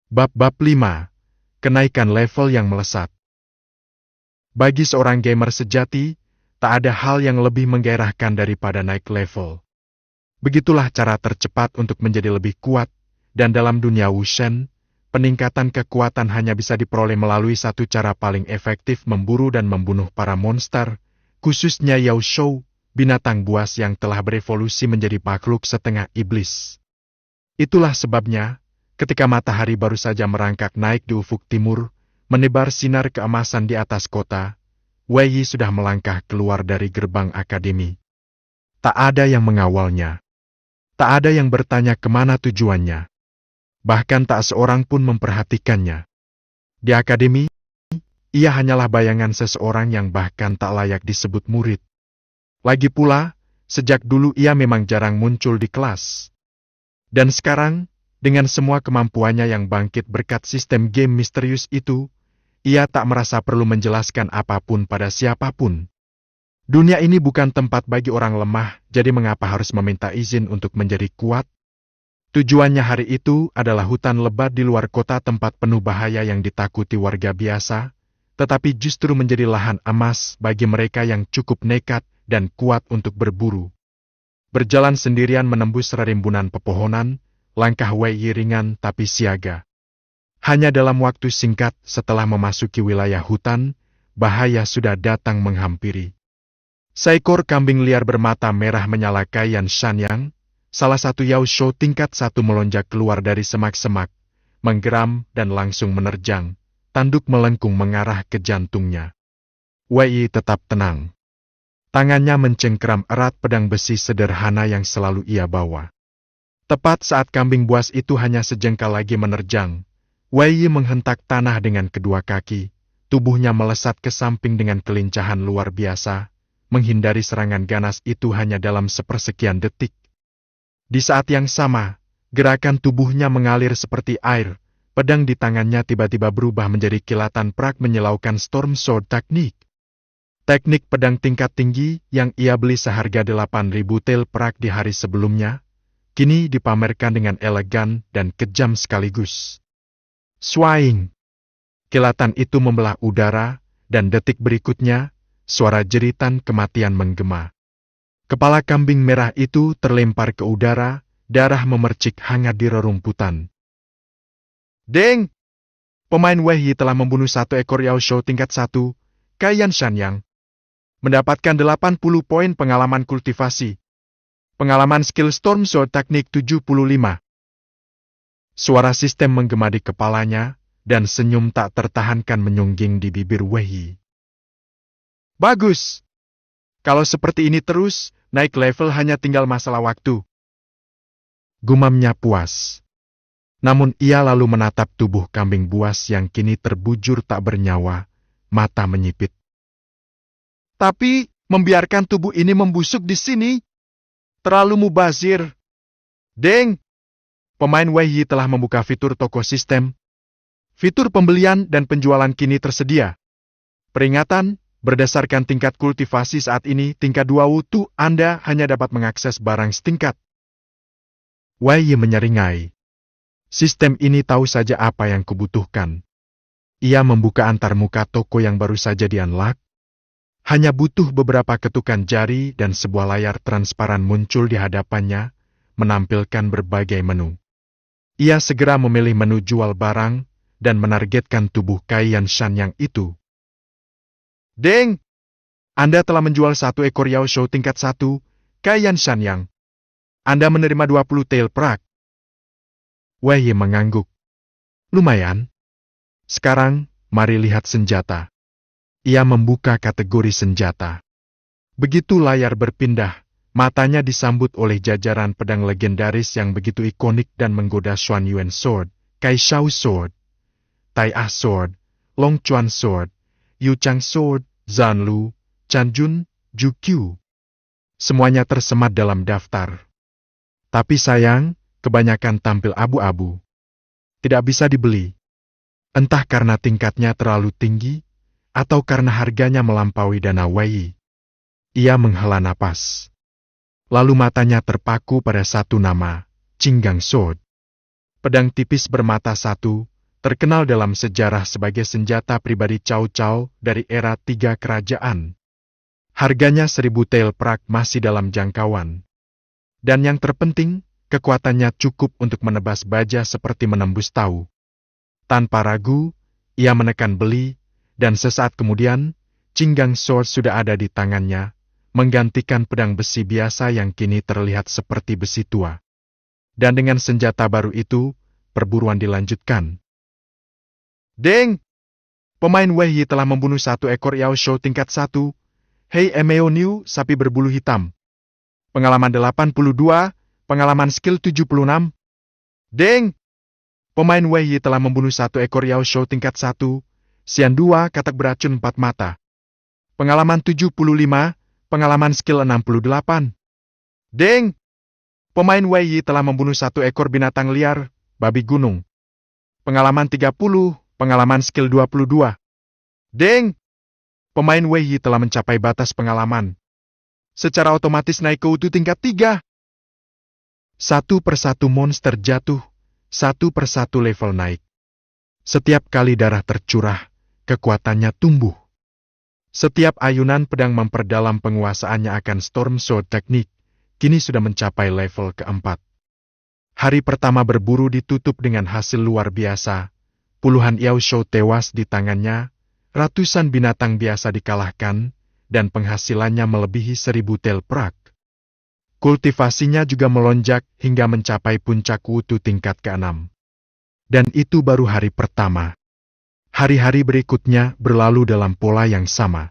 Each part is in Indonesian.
Bab 5. Kenaikan level yang melesat. Bagi seorang gamer sejati, tak ada hal yang lebih menggairahkan daripada naik level. Begitulah cara tercepat untuk menjadi lebih kuat, dan dalam dunia Wushen, peningkatan kekuatan hanya bisa diperoleh melalui satu cara paling efektif memburu dan membunuh para monster, khususnya Yao Shou, binatang buas yang telah berevolusi menjadi makhluk setengah iblis. Itulah sebabnya, ketika matahari baru saja merangkak naik di ufuk timur, menebar sinar keemasan di atas kota, Wei Yi sudah melangkah keluar dari gerbang akademi. Tak ada yang mengawalnya. Tak ada yang bertanya kemana tujuannya. Bahkan tak seorang pun memperhatikannya. Di akademi, ia hanyalah bayangan seseorang yang bahkan tak layak disebut murid. Lagi pula, sejak dulu ia memang jarang muncul di kelas. Dan sekarang, dengan semua kemampuannya yang bangkit berkat sistem game misterius itu, ia tak merasa perlu menjelaskan apapun pada siapapun. Dunia ini bukan tempat bagi orang lemah, jadi mengapa harus meminta izin untuk menjadi kuat? Tujuannya hari itu adalah hutan lebat di luar kota tempat penuh bahaya yang ditakuti warga biasa, tetapi justru menjadi lahan emas bagi mereka yang cukup nekat dan kuat untuk berburu. Berjalan sendirian menembus rimbunan pepohonan, langkah Wei Yi ringan tapi siaga. Hanya dalam waktu singkat setelah memasuki wilayah hutan, bahaya sudah datang menghampiri. Seekor kambing liar bermata merah menyala Yan Shanyang, salah satu Yao Shou tingkat 1 melonjak keluar dari semak-semak, menggeram dan langsung menerjang, tanduk melengkung mengarah ke jantungnya. Wei Yi tetap tenang. Tangannya mencengkeram erat pedang besi sederhana yang selalu ia bawa. Tepat saat kambing buas itu hanya sejengkal lagi menerjang, Wei Yi menghentak tanah dengan kedua kaki, tubuhnya melesat ke samping dengan kelincahan luar biasa, menghindari serangan ganas itu hanya dalam sepersekian detik. Di saat yang sama, gerakan tubuhnya mengalir seperti air, pedang di tangannya tiba-tiba berubah menjadi kilatan perak menyilaukan Storm Sword Teknik. Teknik pedang tingkat tinggi yang ia beli seharga 8.000 tel perak di hari sebelumnya, kini dipamerkan dengan elegan dan kejam sekaligus. Swaing! Kilatan itu membelah udara, dan detik berikutnya, suara jeritan kematian menggema. Kepala kambing merah itu terlempar ke udara, darah memercik hangat di rerumputan. Deng! Pemain Wei Yi telah membunuh satu ekor Yao Shou tingkat 1, Yan Shanyang. Mendapatkan 80 poin pengalaman kultivasi. Pengalaman skill Storm Sword Teknik 75. Suara sistem menggema di kepalanya, dan senyum tak tertahankan menyungging di bibir Wei Yi. Bagus! Kalau seperti ini terus, naik level hanya tinggal masalah waktu. Gumamnya puas. Namun ia lalu menatap tubuh kambing buas yang kini terbujur tak bernyawa, mata menyipit. Tapi, membiarkan tubuh ini membusuk di sini, terlalu mubazir. Deng! Pemain Wei Yi telah membuka fitur toko sistem. Fitur pembelian dan penjualan kini tersedia. Peringatan, berdasarkan tingkat kultivasi saat ini, tingkat 2 wutu Anda hanya dapat mengakses barang setingkat. Wei Yi menyeringai. Sistem ini tahu saja apa yang kubutuhkan. Ia membuka antarmuka toko yang baru saja di-unlock. Hanya butuh beberapa ketukan jari dan sebuah layar transparan muncul di hadapannya, menampilkan berbagai menu. Ia segera memilih menu jual barang, dan menargetkan tubuh Yan Shanyang itu. Deng! Anda telah menjual satu ekor Yao Shou tingkat 1, Yan Shanyang. Anda menerima 20 tel perak. Wei Yi mengangguk. Lumayan. Sekarang, mari lihat senjata. Ia membuka kategori senjata. Begitu layar berpindah, matanya disambut oleh jajaran pedang legendaris yang begitu ikonik dan menggoda: Xuan Yuan Sword, Kai Shao Sword, Tai Ah Sword, Long Chuan Sword, Yu Chang Sword, Zhan Lu, Chan Jun, Ju Qiu. Semuanya tersemat dalam daftar. Tapi sayang, kebanyakan tampil abu-abu. Tidak bisa dibeli. Entah karena tingkatnya terlalu tinggi, atau karena harganya melampaui dana Wei Yi. Ia menghela napas. Lalu matanya terpaku pada satu nama, Qinggang Sword. Pedang tipis bermata 1, terkenal dalam sejarah sebagai senjata pribadi Cao Cao dari era 3 kerajaan. Harganya 1000 tel perak masih dalam jangkauan. Dan yang terpenting, kekuatannya cukup untuk menebas baja seperti menembus tahu. Tanpa ragu, ia menekan beli, dan sesaat kemudian, Qinggang Sword sudah ada di tangannya, menggantikan pedang besi biasa yang kini terlihat seperti besi tua. Dan dengan senjata baru itu, perburuan dilanjutkan. Deng! Pemain Wei Yi telah membunuh 1 ekor Yao Shou tingkat 1. Hei Emeo Niu, sapi berbulu hitam. Pengalaman 82, pengalaman skill 76. Deng! Pemain Wei Yi telah membunuh 1 ekor Yao Shou tingkat 1. Xian 2, katak beracun 4 mata. Pengalaman 75, pengalaman skill 68. Deng! Pemain Wei Yi telah membunuh 1 ekor binatang liar, babi gunung. Pengalaman 30, pengalaman skill 22. Deng! Pemain Wei Yi telah mencapai batas pengalaman. Secara otomatis naik ke utuh tingkat 3. Satu persatu monster jatuh, satu persatu level naik. Setiap kali darah tercurah, kekuatannya tumbuh. Setiap ayunan pedang memperdalam penguasaannya akan Storm Sword Teknik, kini sudah mencapai level keempat. Hari pertama berburu ditutup dengan hasil luar biasa. Puluhan Yao Shou tewas di tangannya, ratusan binatang biasa dikalahkan, dan penghasilannya melebihi 1000 tel perak. Kultivasinya juga melonjak hingga mencapai puncak wutu tingkat ke-6. Dan itu baru hari pertama. Hari-hari berikutnya berlalu dalam pola yang sama.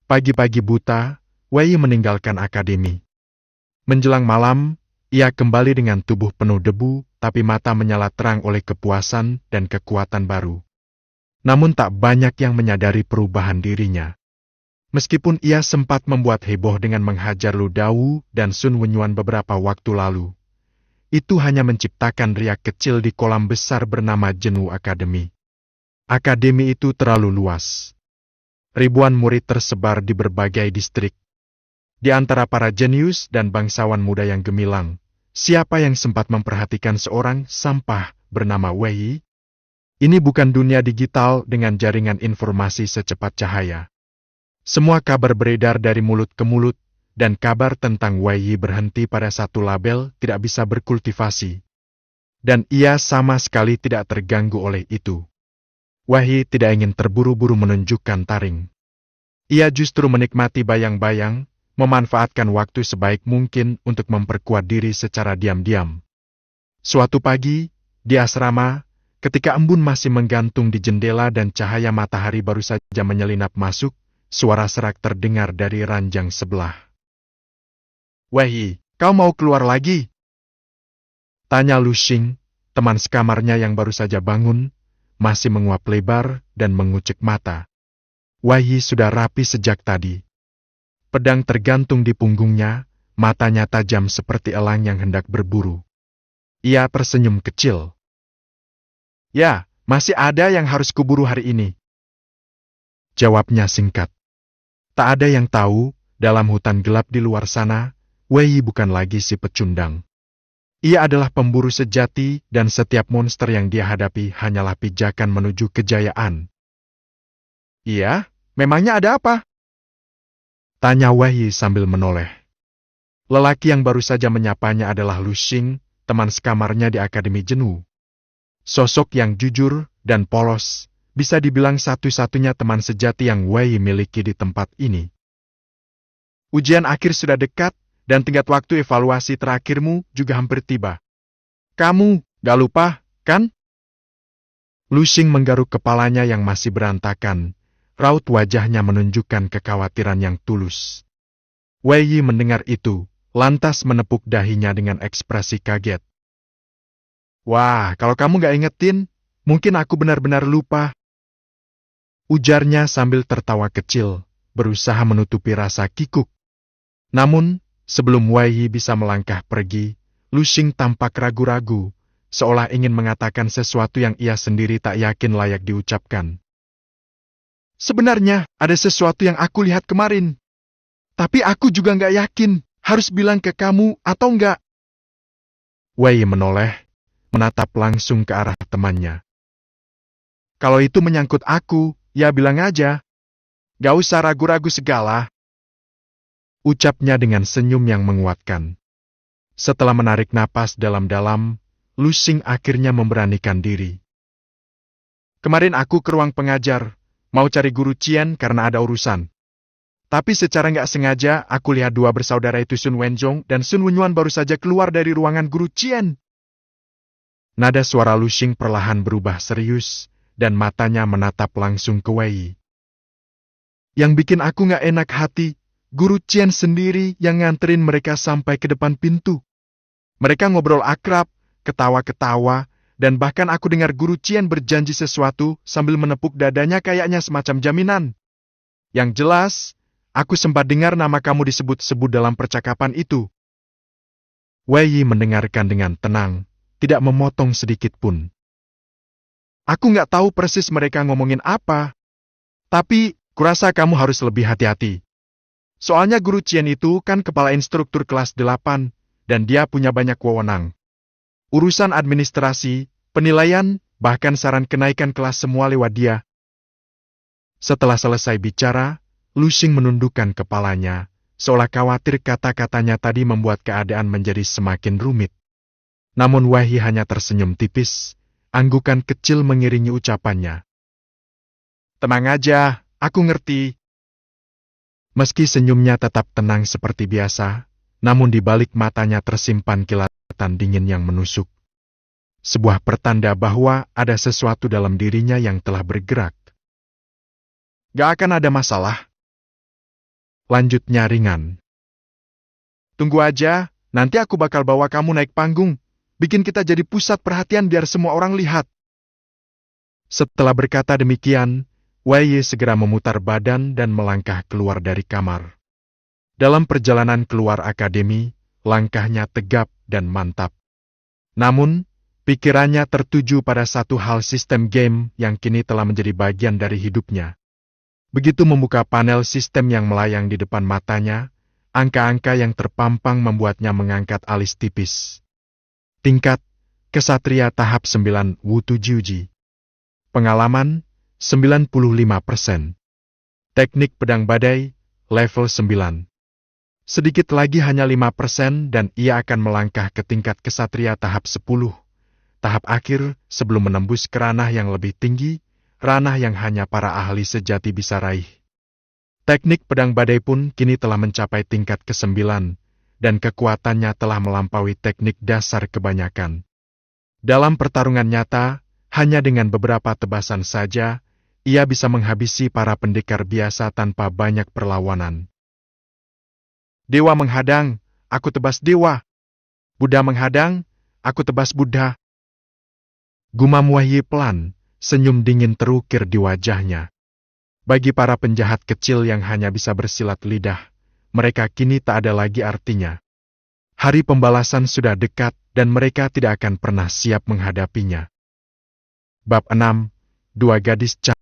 Pagi-pagi buta, Wei Yi meninggalkan akademi. Menjelang malam, ia kembali dengan tubuh penuh debu, tapi mata menyala terang oleh kepuasan dan kekuatan baru. Namun tak banyak yang menyadari perubahan dirinya. Meskipun ia sempat membuat heboh dengan menghajar Lu Dao dan Sun Wenyuan beberapa waktu lalu, itu hanya menciptakan riak kecil di kolam besar bernama Jenuh Academy. Akademi itu terlalu luas. Ribuan murid tersebar di berbagai distrik. Di antara para jenius dan bangsawan muda yang gemilang, siapa yang sempat memperhatikan seorang sampah bernama Wei Yi? Ini bukan dunia digital dengan jaringan informasi secepat cahaya. Semua kabar beredar dari mulut ke mulut, dan kabar tentang Wei Yi berhenti pada satu label tidak bisa berkultivasi. Dan ia sama sekali tidak terganggu oleh itu. Wei Yi tidak ingin terburu-buru menunjukkan taring. Ia justru menikmati bayang-bayang, memanfaatkan waktu sebaik mungkin untuk memperkuat diri secara diam-diam. Suatu pagi, di asrama, ketika embun masih menggantung di jendela dan cahaya matahari baru saja menyelinap masuk, suara serak terdengar dari ranjang sebelah. Wei Yi, kau mau keluar lagi? Tanya Lu Xing, teman sekamarnya yang baru saja bangun, masih menguap lebar dan mengucek mata. Wei Yi sudah rapi sejak tadi. Pedang tergantung di punggungnya, matanya tajam seperti elang yang hendak berburu. Ia tersenyum kecil. Ya, masih ada yang harus kuburu hari ini. Jawabnya singkat. Tak ada yang tahu, dalam hutan gelap di luar sana, Wei Yi bukan lagi si pecundang. Ia adalah pemburu sejati dan setiap monster yang dia hadapi hanyalah pijakan menuju kejayaan. Iya, memangnya ada apa? Tanya Wei Yi sambil menoleh. Lelaki yang baru saja menyapanya adalah Lu Xing, teman sekamarnya di Akademi Jenuh. Sosok yang jujur dan polos, bisa dibilang satu-satunya teman sejati yang Wei Yi miliki di tempat ini. Ujian akhir sudah dekat, dan tingkat waktu evaluasi terakhirmu juga hampir tiba. Kamu gak lupa, kan? Lu Xing menggaruk kepalanya yang masih berantakan, raut wajahnya menunjukkan kekhawatiran yang tulus. Wei Yi mendengar itu, lantas menepuk dahinya dengan ekspresi kaget. Wah, kalau kamu gak ingetin, mungkin aku benar-benar lupa. Ujarnya sambil tertawa kecil, berusaha menutupi rasa kikuk. Namun, sebelum Wei Yi bisa melangkah pergi, Lu Xing tampak ragu-ragu, seolah ingin mengatakan sesuatu yang ia sendiri tak yakin layak diucapkan. Sebenarnya, ada sesuatu yang aku lihat kemarin. Tapi aku juga nggak yakin, harus bilang ke kamu atau enggak. Wei Yi menoleh, menatap langsung ke arah temannya. Kalau itu menyangkut aku, ya bilang aja. Gak usah ragu-ragu segala. Ucapnya dengan senyum yang menguatkan. Setelah menarik napas dalam-dalam, Lu Xing akhirnya memberanikan diri. Kemarin aku ke ruang pengajar, mau cari guru Qian karena ada urusan. Tapi secara nggak sengaja, aku lihat dua bersaudara itu Sun Wenzhong dan Sun Wenyuan baru saja keluar dari ruangan guru Qian. Nada suara Lu Xing perlahan berubah serius, dan matanya menatap langsung ke Wei. Yang bikin aku nggak enak hati, guru Qian sendiri yang nganterin mereka sampai ke depan pintu. Mereka ngobrol akrab, ketawa-ketawa, dan bahkan aku dengar guru Qian berjanji sesuatu sambil menepuk dadanya kayaknya semacam jaminan. Yang jelas, aku sempat dengar nama kamu disebut-sebut dalam percakapan itu. Wei Yi mendengarkan dengan tenang, tidak memotong sedikit pun. Aku nggak tahu persis mereka ngomongin apa. Tapi, kurasa kamu harus lebih hati-hati. Soalnya guru Qian itu kan kepala instruktur kelas 8, dan dia punya banyak wewenang. Urusan administrasi, penilaian, bahkan saran kenaikan kelas semua lewat dia. Setelah selesai bicara, Lu Xing menundukkan kepalanya, seolah khawatir kata-katanya tadi membuat keadaan menjadi semakin rumit. Namun Wei Yi hanya tersenyum tipis, anggukan kecil mengiringi ucapannya. Tenang aja, aku ngerti. Meski senyumnya tetap tenang seperti biasa, namun di balik matanya tersimpan kilatan dingin yang menusuk. Sebuah pertanda bahwa ada sesuatu dalam dirinya yang telah bergerak. Gak akan ada masalah. Lanjutnya ringan. Tunggu aja, nanti aku bakal bawa kamu naik panggung, bikin kita jadi pusat perhatian biar semua orang lihat. Setelah berkata demikian, Wei Yi segera memutar badan dan melangkah keluar dari kamar. Dalam perjalanan keluar akademi, langkahnya tegap dan mantap. Namun, pikirannya tertuju pada satu hal sistem game yang kini telah menjadi bagian dari hidupnya. Begitu membuka panel sistem yang melayang di depan matanya, angka-angka yang terpampang membuatnya mengangkat alis tipis. Tingkat, Kesatria tahap 9 Wutu Jiuji. Pengalaman, 95%. Teknik pedang badai, level 9. Sedikit lagi hanya 5% dan ia akan melangkah ke tingkat kesatria tahap 10. Tahap akhir sebelum menembus ke ranah yang lebih tinggi, ranah yang hanya para ahli sejati bisa raih. Teknik pedang badai pun kini telah mencapai tingkat ke-9, dan kekuatannya telah melampaui teknik dasar kebanyakan. Dalam pertarungan nyata, hanya dengan beberapa tebasan saja, ia bisa menghabisi para pendekar biasa tanpa banyak perlawanan. Dewa menghadang, aku tebas dewa. Buddha menghadang, aku tebas Buddha. Gumam Wei Yi pelan, senyum dingin terukir di wajahnya. Bagi para penjahat kecil yang hanya bisa bersilat lidah, mereka kini tak ada lagi artinya. Hari pembalasan sudah dekat dan mereka tidak akan pernah siap menghadapinya. Bab 6, Dua Gadis Cantik.